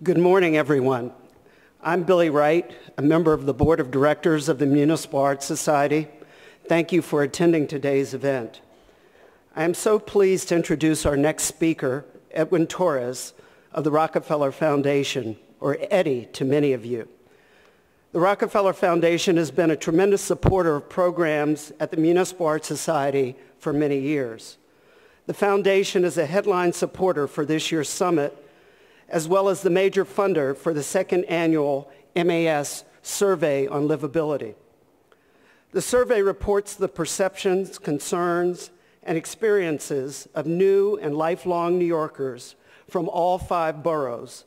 Good morning, everyone. I'm Billy Wright, a member of the Board of Directors of the Municipal Art Society. Thank you for attending today's event. I am so pleased to introduce our next speaker, Edwin Torres of the Rockefeller Foundation, or Eddie to many of you. The Rockefeller Foundation has been a tremendous supporter of programs at the Municipal Art Society for many years. The foundation is a headline supporter for this year's summit, as well as the major funder for the second annual MAS survey on livability. The survey reports the perceptions, concerns, and experiences of new and lifelong New Yorkers from all 5 boroughs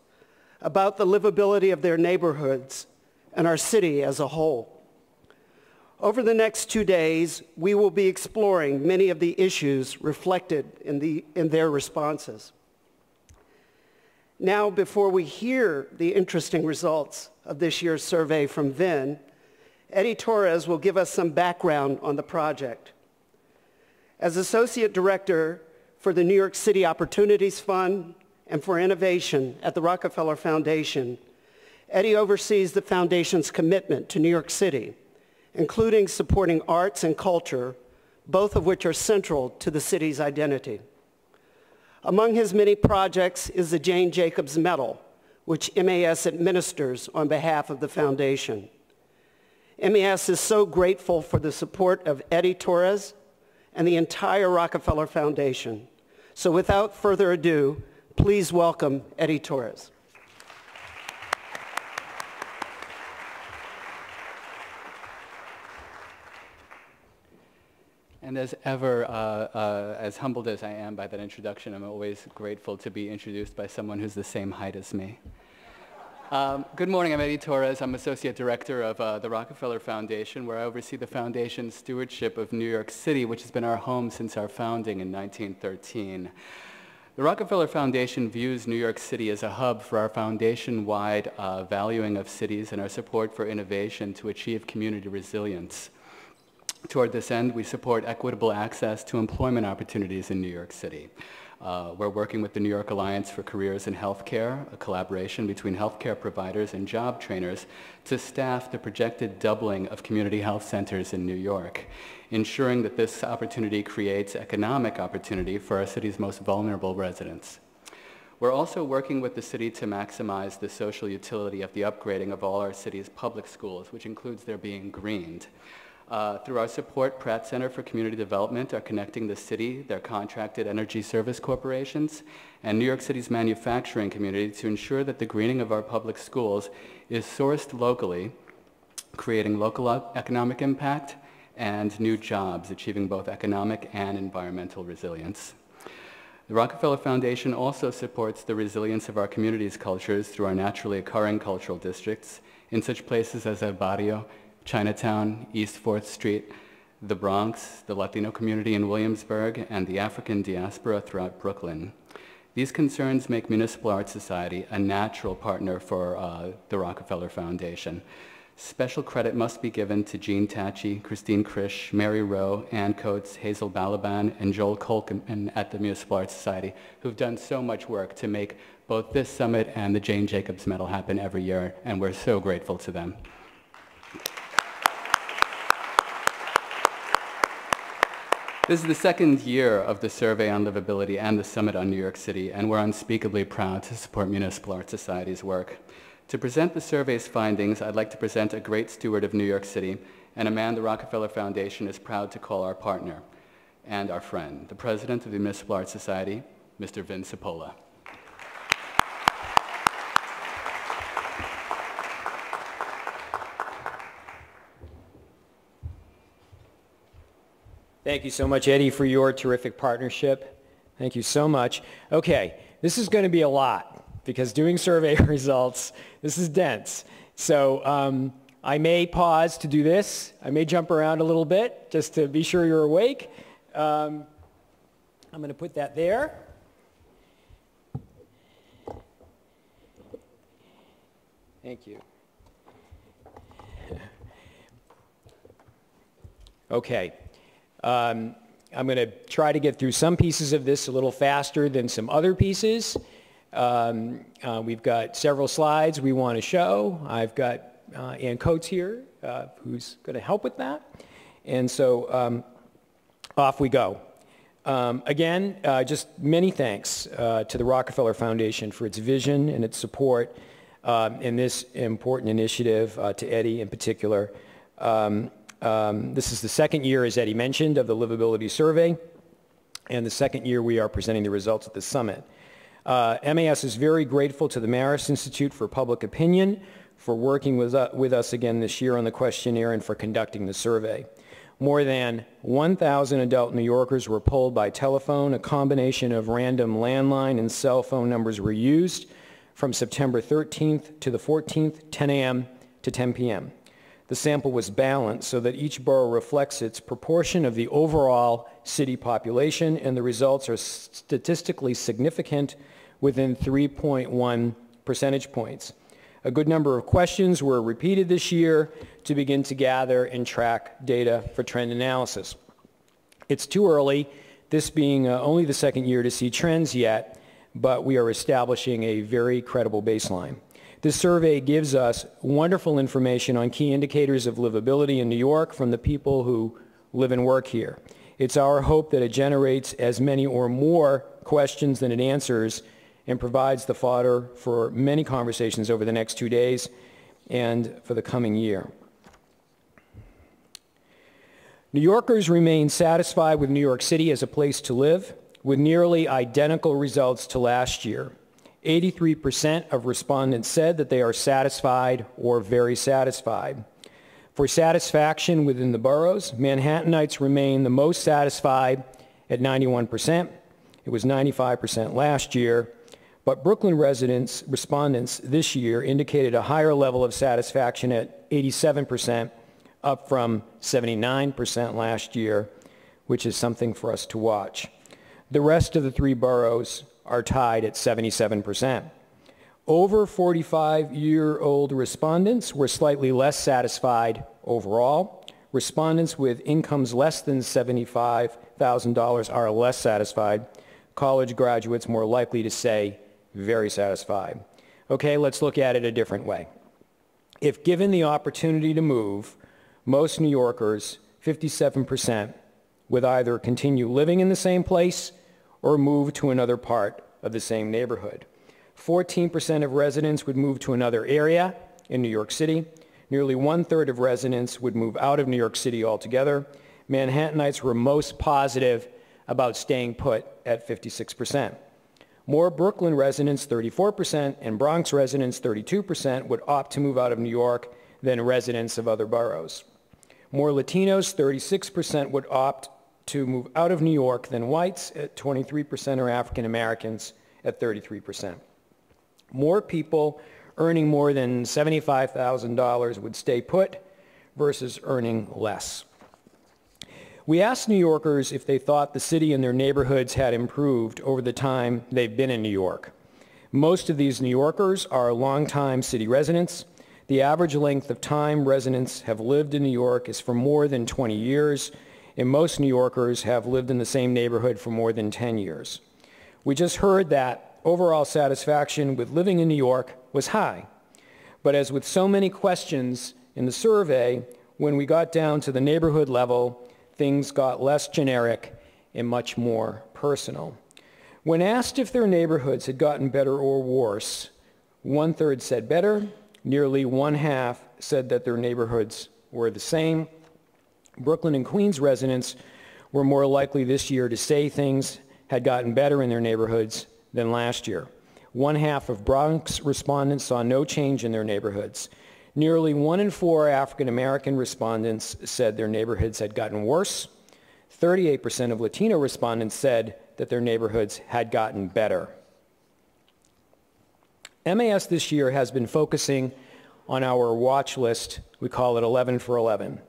about the livability of their neighborhoods and our city as a whole. Over the next 2 days, we will be exploring many of the issues reflected in their responses. Now, before we hear the interesting results of this year's survey from Vin, Eddie Torres will give us some background on the project. As Associate Director for the New York City Opportunities Fund and for Innovation at the Rockefeller Foundation, Eddie oversees the Foundation's commitment to New York City, including supporting arts and culture, both of which are central to the city's identity. Among his many projects is the Jane Jacobs Medal, which MAS administers on behalf of the Foundation. MAS is so grateful for the support of Eddie Torres and the entire Rockefeller Foundation. So without further ado, please welcome Eddie Torres. And as ever, as humbled as I am by that introduction, I'm always grateful to be introduced by someone who's the same height as me. Good morning, I'm Eddie Torres. I'm Associate Director of the Rockefeller Foundation, where I oversee the Foundation's stewardship of New York City, which has been our home since our founding in 1913. The Rockefeller Foundation views New York City as a hub for our foundation-wide valuing of cities and our support for innovation to achieve community resilience. Toward this end, we support equitable access to employment opportunities in New York City. We're working with the New York Alliance for Careers in Healthcare, a collaboration between healthcare providers and job trainers to staff the projected doubling of community health centers in New York, ensuring that this opportunity creates economic opportunity for our city's most vulnerable residents. We're also working with the city to maximize the social utility of the upgrading of all our city's public schools, which includes their being greened. Through our support, Pratt Center for Community Development are connecting the city, their contracted energy service corporations, and New York City's manufacturing community to ensure that the greening of our public schools is sourced locally, creating local economic impact and new jobs, achieving both economic and environmental resilience. The Rockefeller Foundation also supports the resilience of our community's cultures through our naturally occurring cultural districts in such places as El Barrio, Chinatown, East 4th Street, the Bronx, the Latino community in Williamsburg, and the African diaspora throughout Brooklyn. These concerns make Municipal Art Society a natural partner for the Rockefeller Foundation. Special credit must be given to Jean Tachi, Christine Krish, Mary Rowe, Ann Coates, Hazel Balaban, and Joel Colkin at the Municipal Art Society, who've done so much work to make both this summit and the Jane Jacobs Medal happen every year, and we're so grateful to them. This is the second year of the Survey on Livability and the Summit on New York City, and we're unspeakably proud to support Municipal Art Society's work. To present the survey's findings, I'd like to present a great steward of New York City and a man the Rockefeller Foundation is proud to call our partner and our friend, the President of the Municipal Art Society, Mr. Vin Cipolla. Thank you so much, Eddie, for your terrific partnership. Thank you so much. Okay, this is going to be a lot because doing survey results, this is dense. So I may pause to do this. I may jump around a little bit just to be sure you're awake. I'm going to put that there. Thank you. Okay. I'm going to try to get through some pieces of this a little faster than some other pieces. We've got several slides we want to show. I've got Ann Coates here, who's going to help with that. And so off we go. Again, just many thanks to the Rockefeller Foundation for its vision and its support in this important initiative, to Eddie in particular. This is the second year, as Eddie mentioned, of the Livability Survey, and the second year we are presenting the results at the summit. MAS is very grateful to the Marist Institute for Public Opinion for working with us again this year on the questionnaire and for conducting the survey. More than 1,000 adult New Yorkers were polled by telephone. A combination of random landline and cell phone numbers were used from September 13th to the 14th, 10 a.m. to 10 p.m. The sample was balanced so that each borough reflects its proportion of the overall city population, and the results are statistically significant within 3.1 percentage points. A good number of questions were repeated this year to begin to gather and track data for trend analysis. It's too early, this being only the second year, to see trends yet, but we are establishing a very credible baseline. This survey gives us wonderful information on key indicators of livability in New York from the people who live and work here. It's our hope that it generates as many or more questions than it answers and provides the fodder for many conversations over the next 2 days and for the coming year. New Yorkers remain satisfied with New York City as a place to live, with nearly identical results to last year. 83% of respondents said that they are satisfied or very satisfied. For satisfaction within the boroughs, Manhattanites remain the most satisfied at 91%. It was 95% last year. But Brooklyn respondents this year indicated a higher level of satisfaction at 87%, up from 79% last year, which is something for us to watch. The rest of the three boroughs are tied at 77%. Over 45-year-old respondents were slightly less satisfied overall. Respondents with incomes less than $75,000 are less satisfied. College graduates more likely to say very satisfied. Okay, let's look at it a different way. If given the opportunity to move, most New Yorkers, 57%, would either continue living in the same place or move to another part of the same neighborhood. 14% of residents would move to another area in New York City. Nearly 1/3 of residents would move out of New York City altogether. Manhattanites were most positive about staying put at 56%. More Brooklyn residents, 34%, and Bronx residents, 32%, would opt to move out of New York than residents of other boroughs. More Latinos, 36%, would opt to move out of New York than whites at 23%, or African Americans at 33%. More people earning more than $75,000 would stay put versus earning less. We asked New Yorkers if they thought the city and their neighborhoods had improved over the time they've been in New York. Most of these New Yorkers are longtime city residents. The average length of time residents have lived in New York is for more than 20 years, and most New Yorkers have lived in the same neighborhood for more than 10 years. We just heard that overall satisfaction with living in New York was high. But as with so many questions in the survey, when we got down to the neighborhood level, things got less generic and much more personal. When asked if their neighborhoods had gotten better or worse, 1/3 said better, nearly 1/2 said that their neighborhoods were the same. Brooklyn and Queens residents were more likely this year to say things had gotten better in their neighborhoods than last year. 1/2 of Bronx respondents saw no change in their neighborhoods. Nearly 1 in 4 African American respondents said their neighborhoods had gotten worse. 38% of Latino respondents said that their neighborhoods had gotten better. MAS this year has been focusing on our watch list. We call it 11 for 11.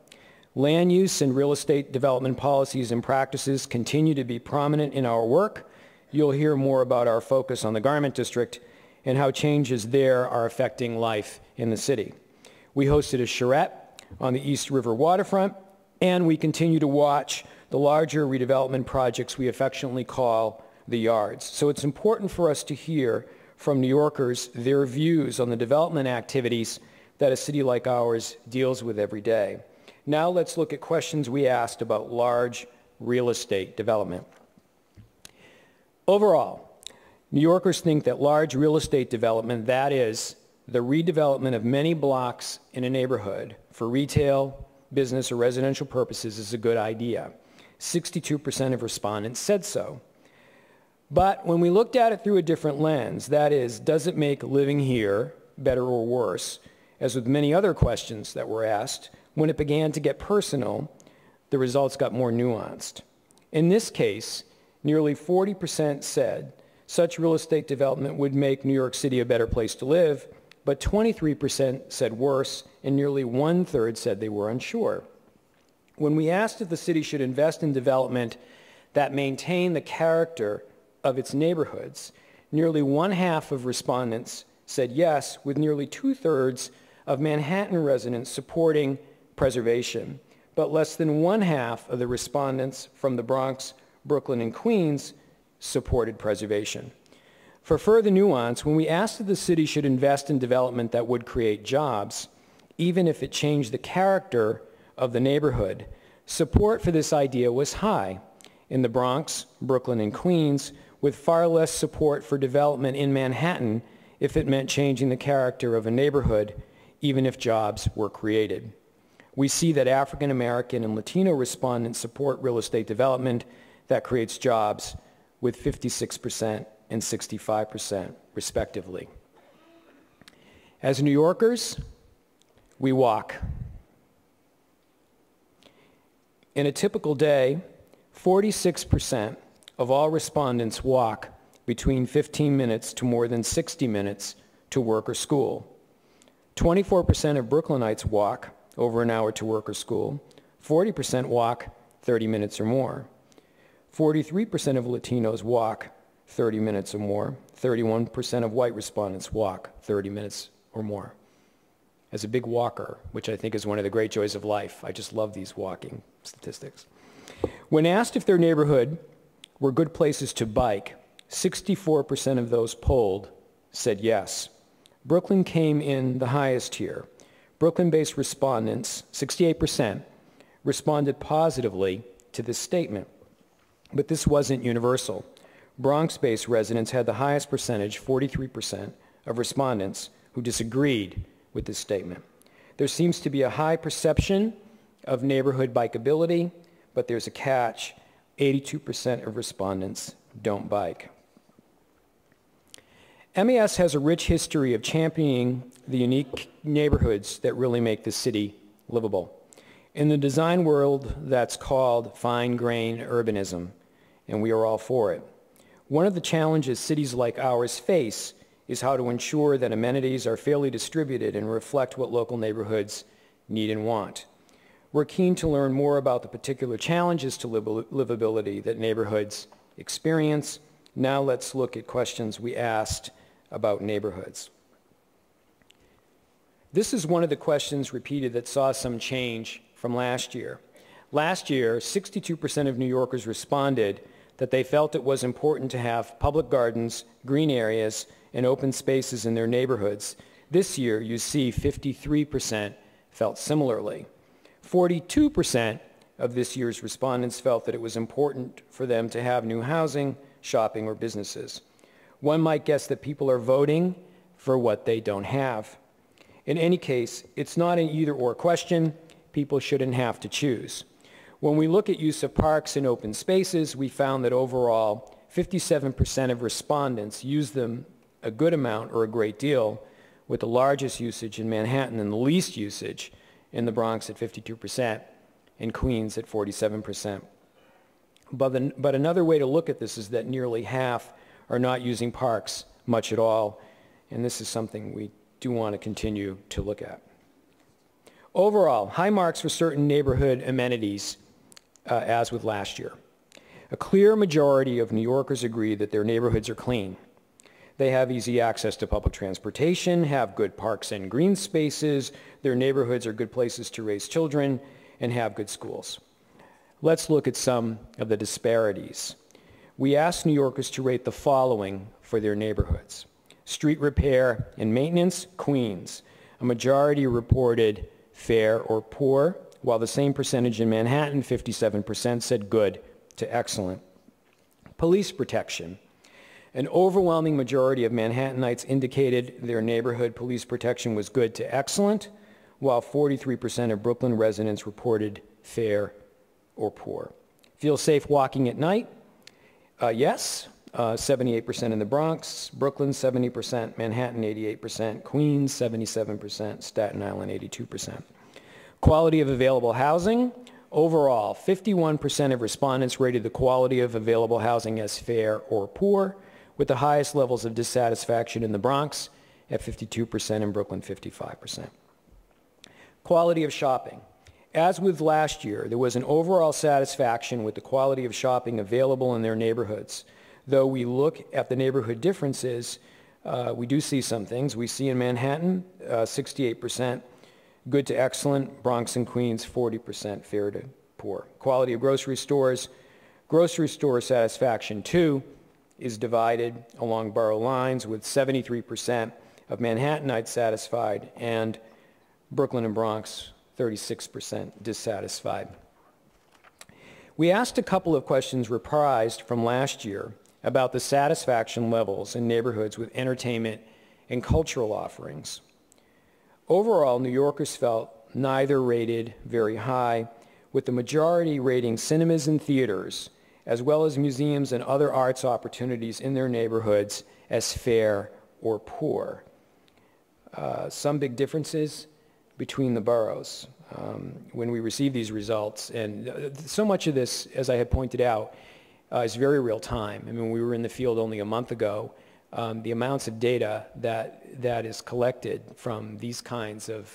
Land use and real estate development policies and practices continue to be prominent in our work. You'll hear more about our focus on the Garment District and how changes there are affecting life in the city. We hosted a charrette on the East River waterfront, and we continue to watch the larger redevelopment projects we affectionately call the yards. So it's important for us to hear from New Yorkers their views on the development activities that a city like ours deals with every day. Now let's look at questions we asked about large real estate development. Overall, New Yorkers think that large real estate development, that is, the redevelopment of many blocks in a neighborhood for retail, business, or residential purposes is a good idea. 62% of respondents said so. But when we looked at it through a different lens, that is, does it make living here better or worse, as with many other questions that were asked, when it began to get personal, the results got more nuanced. In this case, nearly 40% said such real estate development would make New York City a better place to live, but 23% said worse, and nearly one-third said they were unsure. When we asked if the city should invest in development that maintain the character of its neighborhoods, nearly one-half of respondents said yes, with nearly two-thirds of Manhattan residents supporting preservation, but less than one-half of the respondents from the Bronx, Brooklyn, and Queens supported preservation. For further nuance, when we asked if the city should invest in development that would create jobs, even if it changed the character of the neighborhood, support for this idea was high in the Bronx, Brooklyn, and Queens, with far less support for development in Manhattan if it meant changing the character of a neighborhood, even if jobs were created. We see that African American and Latino respondents support real estate development that creates jobs, with 56% and 65% respectively. As New Yorkers, we walk. In a typical day, 46% of all respondents walk between 15 minutes to more than 60 minutes to work or school. 24% of Brooklynites walk over an hour to work or school. 40% walk 30 minutes or more. 43% of Latinos walk 30 minutes or more. 31% of white respondents walk 30 minutes or more. As a big walker, which I think is one of the great joys of life, I just love these walking statistics. When asked if their neighborhood were good places to bike, 64% of those polled said yes. Brooklyn came in the highest here. Brooklyn-based respondents, 68%, responded positively to this statement. But this wasn't universal. Bronx-based residents had the highest percentage, 43%, of respondents who disagreed with this statement. There seems to be a high perception of neighborhood bikeability, but there's a catch. 82% of respondents don't bike. MAS has a rich history of championing the unique neighborhoods that really make the city livable. In the design world, that's called fine-grained urbanism, and we are all for it. One of the challenges cities like ours face is how to ensure that amenities are fairly distributed and reflect what local neighborhoods need and want. We're keen to learn more about the particular challenges to livability that neighborhoods experience. Now let's look at questions we asked about neighborhoods. This is one of the questions repeated that saw some change from last year. Last year, 62% of New Yorkers responded that they felt it was important to have public gardens, green areas, and open spaces in their neighborhoods. This year, you see 53% felt similarly. 42% of this year's respondents felt that it was important for them to have new housing, shopping, or businesses. One might guess that people are voting for what they don't have. In any case, it's not an either-or question. People shouldn't have to choose. When we look at use of parks and open spaces, we found that overall, 57% of respondents use them a good amount or a great deal, with the largest usage in Manhattan and the least usage in the Bronx at 52% and Queens at 47%. But another way to look at this is that nearly half are not using parks much at all, and this is something we do want to continue to look at. Overall, high marks for certain neighborhood amenities, as with last year. A clear majority of New Yorkers agree that their neighborhoods are clean. They have easy access to public transportation, have good parks and green spaces, their neighborhoods are good places to raise children, and have good schools. Let's look at some of the disparities. We asked New Yorkers to rate the following for their neighborhoods. Street repair and maintenance, Queens. A majority reported fair or poor, while the same percentage in Manhattan, 57%, said good to excellent. Police protection. An overwhelming majority of Manhattanites indicated their neighborhood police protection was good to excellent, while 43% of Brooklyn residents reported fair or poor. Feel safe walking at night? Yes. 78% in the Bronx, Brooklyn 70%, Manhattan 88%, Queens 77%, Staten Island 82%. Quality of available housing. Overall, 51% of respondents rated the quality of available housing as fair or poor, with the highest levels of dissatisfaction in the Bronx at 52% and Brooklyn 55%. Quality of shopping. As with last year, there was an overall satisfaction with the quality of shopping available in their neighborhoods. Though we look at the neighborhood differences, we do see some things. We see in Manhattan, 68% good to excellent, Bronx and Queens, 40% fair to poor. Quality of grocery stores. Grocery store satisfaction, too, is divided along borough lines, with 73% of Manhattanites satisfied and Brooklyn and Bronx, 36% dissatisfied. We asked a couple of questions reprised from last year about the satisfaction levels in neighborhoods with entertainment and cultural offerings. Overall, New Yorkers felt neither rated very high, with the majority rating cinemas and theaters, as well as museums and other arts opportunities in their neighborhoods, as fair or poor. Some big differences between the boroughs when we receive these results, and so much of this, as I had pointed out, is very real time. I mean, we were in the field only a month ago. The amounts of data that is collected from these kinds of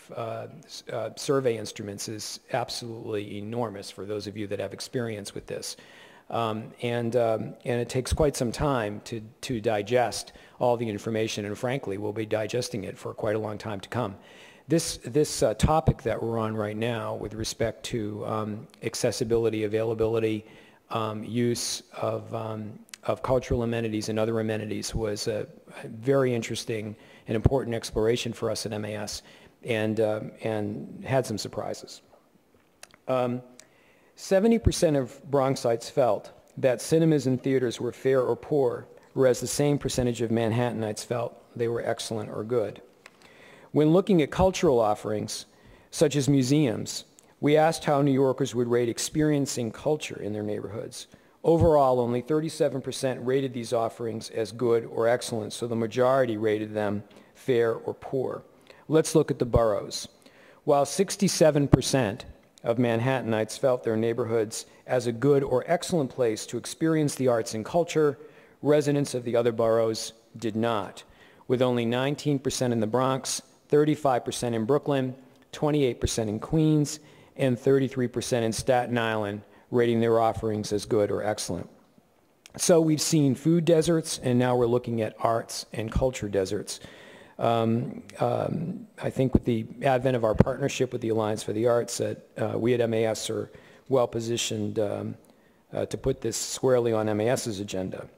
survey instruments is absolutely enormous for those of you that have experience with this. And it takes quite some time to digest all the information, and frankly, we'll be digesting it for quite a long time to come. This topic that we're on right now with respect to accessibility, availability, use of cultural amenities and other amenities was a very interesting and important exploration for us at MAS, and had some surprises. 70% of Bronxites felt that cinemas and theaters were fair or poor, whereas the same percentage of Manhattanites felt they were excellent or good. When looking at cultural offerings, such as museums, we asked how New Yorkers would rate experiencing culture in their neighborhoods. Overall, only 37% rated these offerings as good or excellent, so the majority rated them fair or poor. Let's look at the boroughs. While 67% of Manhattanites felt their neighborhoods as a good or excellent place to experience the arts and culture, residents of the other boroughs did not, with only 19% in the Bronx, 35% in Brooklyn, 28% in Queens, and 33% in Staten Island, rating their offerings as good or excellent. So we've seen food deserts, and now we're looking at arts and culture deserts. I think with the advent of our partnership with the Alliance for the Arts, that we at MAS are well positioned to put this squarely on MAS's agenda.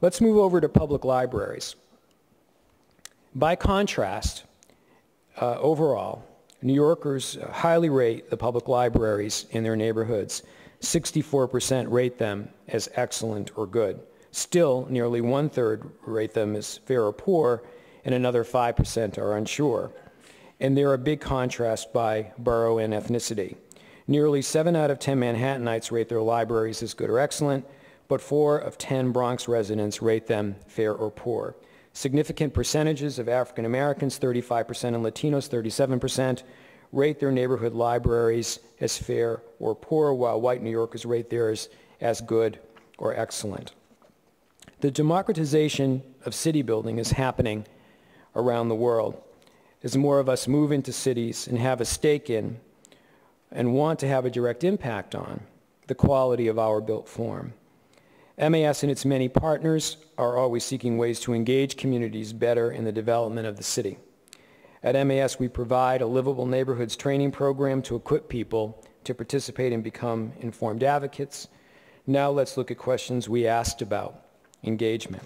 Let's move over to public libraries. By contrast, overall, New Yorkers highly rate the public libraries in their neighborhoods. 64% rate them as excellent or good. Still, nearly one-third rate them as fair or poor, and another 5% are unsure. And they're a big contrast by borough and ethnicity. Nearly 7 out of 10 Manhattanites rate their libraries as good or excellent, but 4 of 10 Bronx residents rate them fair or poor. Significant percentages of African Americans, 35%, and Latinos, 37%, rate their neighborhood libraries as fair or poor, while white New Yorkers rate theirs as good or excellent. The democratization of city building is happening around the world as more of us move into cities and have a stake in and want to have a direct impact on the quality of our built form. MAS and its many partners are always seeking ways to engage communities better in the development of the city. At MAS, we provide a Livable Neighborhoods training program to equip people to participate and become informed advocates. Now let's look at questions we asked about engagement.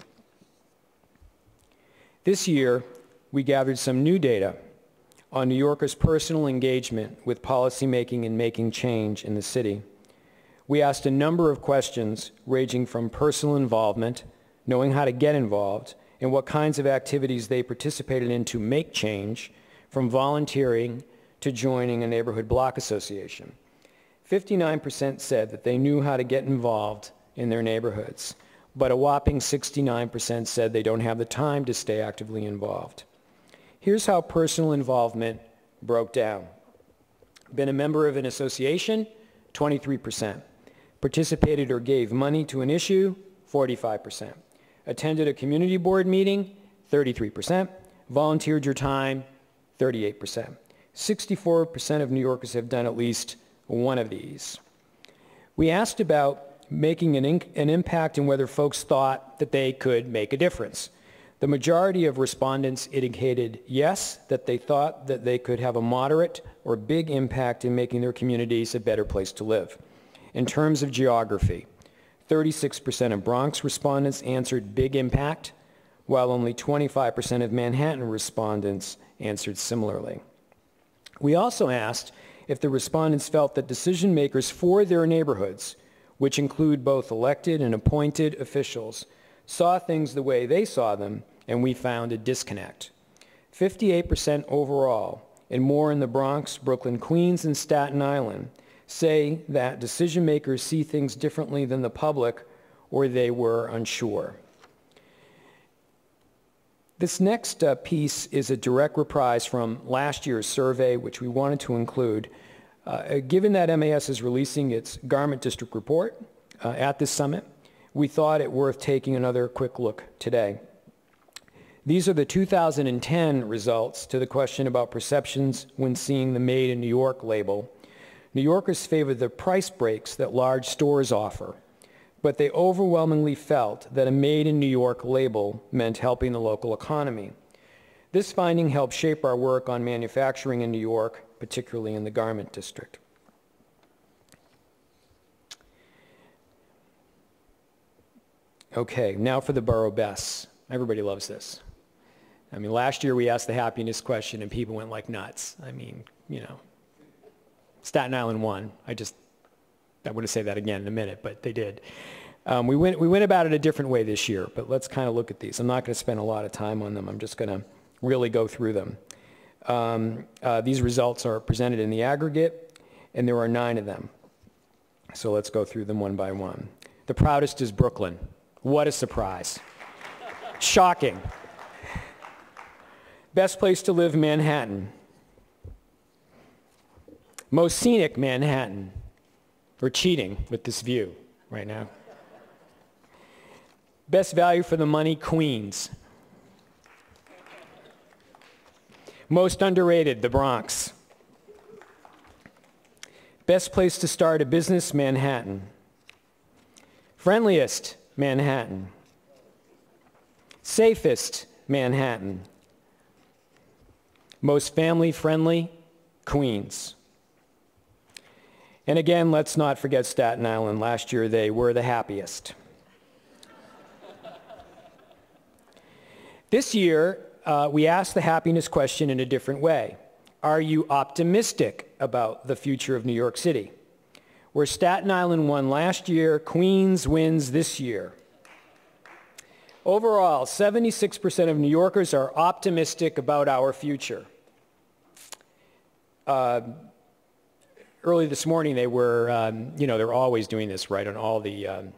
This year, we gathered some new data on New Yorkers' personal engagement with policymaking and making change in the city. We asked a number of questions ranging from personal involvement, knowing how to get involved, and what kinds of activities they participated in to make change, from volunteering to joining a neighborhood block association. 59% said that they knew how to get involved in their neighborhoods, but a whopping 69% said they don't have the time to stay actively involved. Here's how personal involvement broke down. Been a member of an association, 23%. Participated or gave money to an issue, 45%. Attended a community board meeting, 33%. Volunteered your time, 38%. 64% of New Yorkers have done at least one of these. We asked about making an impact and whether folks thought that they could make a difference. The majority of respondents indicated yes, that they thought that they could have a moderate or big impact in making their communities a better place to live. In terms of geography, 36% of Bronx respondents answered big impact, while only 25% of Manhattan respondents answered similarly. We also asked if the respondents felt that decision makers for their neighborhoods, which include both elected and appointed officials, saw things the way they saw them, and we found a disconnect. 58% overall, and more in the Bronx, Brooklyn, Queens, and Staten Island, say that decision makers see things differently than the public, or they were unsure. This next piece is a direct reprise from last year's survey, which we wanted to include. Given that MAS is releasing its Garment District report at this summit, we thought it worth taking another quick look today. These are the 2010 results to the question about perceptions when seeing the Made in New York label. New Yorkers favored the price breaks that large stores offer, but they overwhelmingly felt that a Made in New York label meant helping the local economy. This finding helped shape our work on manufacturing in New York, particularly in the Garment District. Okay, now for the borough bests. Everybody loves this. I mean, last year we asked the happiness question and people went like nuts. I mean, you know, Staten Island won. I wouldn't say that again in a minute, but they did. We went about it a different way this year, but let's kind of look at these. I'm not going to spend a lot of time on them. I'm just going to really go through them. These results are presented in the aggregate, and there are 9 of them. So let's go through them one by one. The proudest is Brooklyn. What a surprise. Shocking. Best place to live, Manhattan. Most scenic, Manhattan. We're cheating with this view right now. Best value for the money, Queens. Most underrated, the Bronx. Best place to start a business, Manhattan. Friendliest, Manhattan. Safest, Manhattan. Most family-friendly, Queens. And again, let's not forget Staten Island. Last year, they were the happiest. This year, we asked the happiness question in a different way. Are you optimistic about the future of New York City? Where Staten Island won last year, Queens wins this year. Overall, 76% of New Yorkers are optimistic about our future. Early this morning, they were, they're always doing this, right, on all the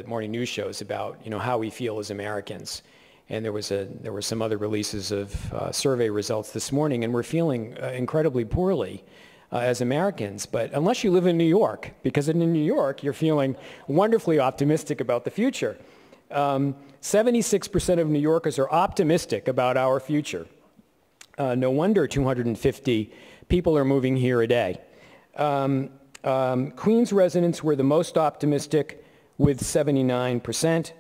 morning news shows about, how we feel as Americans. And there were some other releases of survey results this morning, and we're feeling incredibly poorly as Americans. But unless you live in New York, because in New York, you're feeling wonderfully optimistic about the future. 76% of New Yorkers are optimistic about our future. No wonder 250 people are moving here a day. Queens residents were the most optimistic with 79%,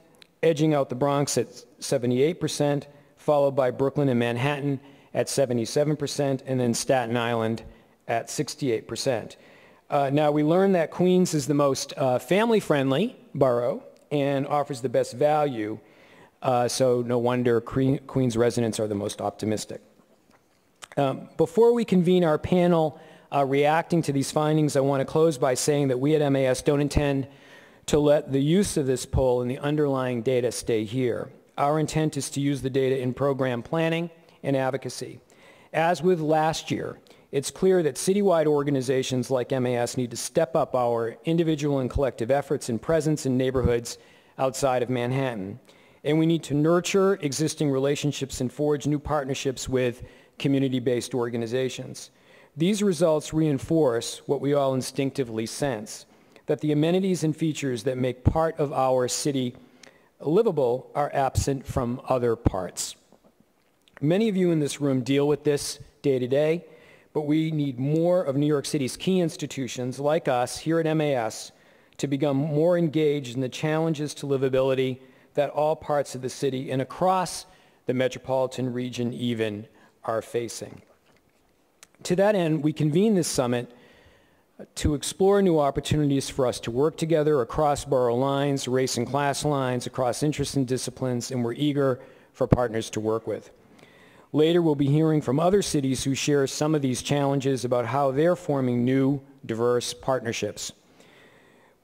edging out the Bronx at 78%, followed by Brooklyn and Manhattan at 77%, and then Staten Island at 68%. Now, we learned that Queens is the most family-friendly borough and offers the best value. So no wonder Queens residents are the most optimistic. Before we convene our panel reacting to these findings, I want to close by saying that we at MAS don't intend to let the use of this poll and the underlying data stay here. Our intent is to use the data in program planning and advocacy. As with last year, it's clear that citywide organizations like MAS need to step up our individual and collective efforts and presence in neighborhoods outside of Manhattan. And we need to nurture existing relationships and forge new partnerships with community-based organizations. These results reinforce what we all instinctively sense, that the amenities and features that make part of our city livable are absent from other parts. Many of you in this room deal with this day to day, but we need more of New York City's key institutions like us here at MAS to become more engaged in the challenges to livability that all parts of the city and across the metropolitan region even are facing. To that end, we convene this summit to explore new opportunities for us to work together across borough lines, race and class lines, across interests and disciplines, and we're eager for partners to work with. Later, we'll be hearing from other cities who share some of these challenges about how they're forming new, diverse partnerships.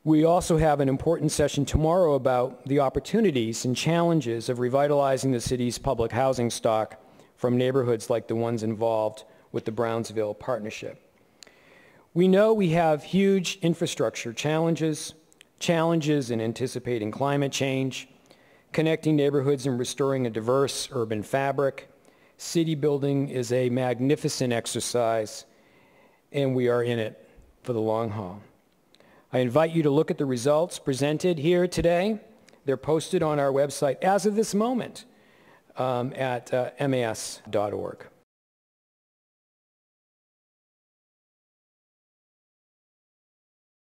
We also have an important session tomorrow about the opportunities and challenges of revitalizing the city's public housing stock from neighborhoods like the ones involved with the Brownsville Partnership. We know we have huge infrastructure challenges in anticipating climate change, connecting neighborhoods and restoring a diverse urban fabric. City building is a magnificent exercise, and we are in it for the long haul. I invite you to look at the results presented here today. They're posted on our website as of this moment at mas.org.